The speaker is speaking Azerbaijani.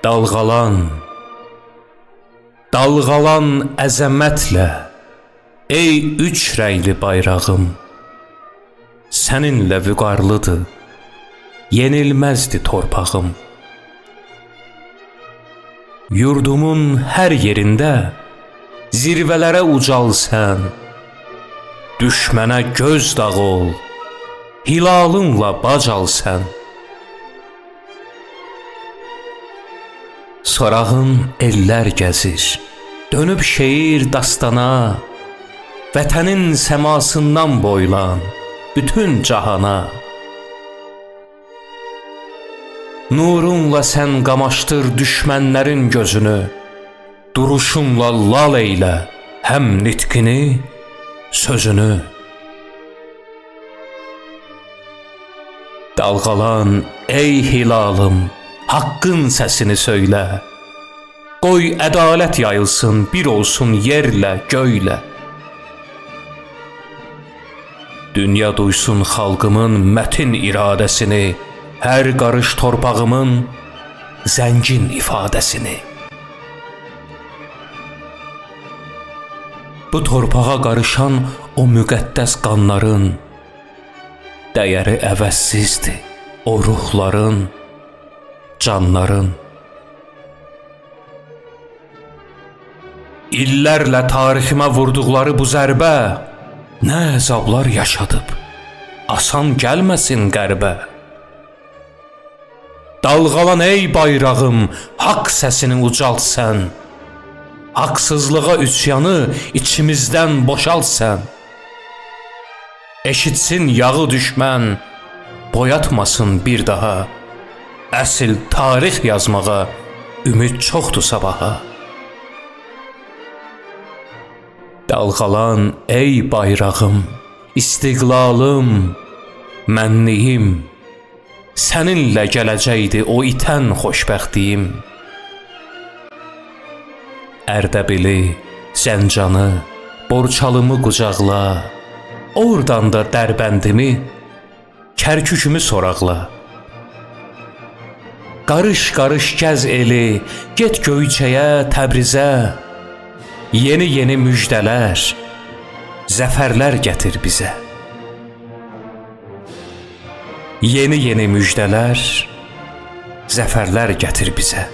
Dalğalan, dalğalan əzəmətlə, ey üç rəngli bayrağım. Səninlə vüqarlıdır, yenilməzdi torpağım. Yurdumun hər yerində zirvələrə ucal sən, düşmənə göz dağı ol, hilalınla bacal sən. Sorağın ellər gəzir, dönüb şeir dastana, vətənin səmasından boylan bütün cahana. Nurunla sən qamaşdır düşmənlərin gözünü, duruşunla lal eylə həm nitqini, sözünü. Dalğalan ey hilalım, haqqın səsini söylə, qoy ədalət yayılsın, bir olsun yerlə, göylə. Dünya duysun xalqımın mətin iradəsini, hər qarış torpağımın zəngin ifadəsini. Bu torpağa qarışan o müqəddəs qanların dəyəri əvəzsizdir, o ruhların, canların. İllərlə tariximə vurduqları bu zərbə nə əzablar yaşadıb, asan gəlməsin qərbə. Dalğalan ey bayrağım, haqq səsini ucalt sən, haqsızlığa üsyanı içimizdən boşalt sən. Eşitsin yağı düşmən, boyatmasın bir daha, əsl tarix yazmağa ümid çoxdur sabaha. Dalğalan ey bayrağım, istiqlalım, mənliyim, səninlə gələcəkdi o itən xoşbəxtliyim. Ərdəbili, Zəncanı, Borçalımı qucaqla, oradan da Dərbəndimi, Kərkükümü soraqla. Qarış-qarış gəz eli, get Göyçəyə, Təbrizə, yeni-yeni müjdələr, zəfərlər gətir bizə. Yeni-yeni müjdələr, zəfərlər gətir bizə.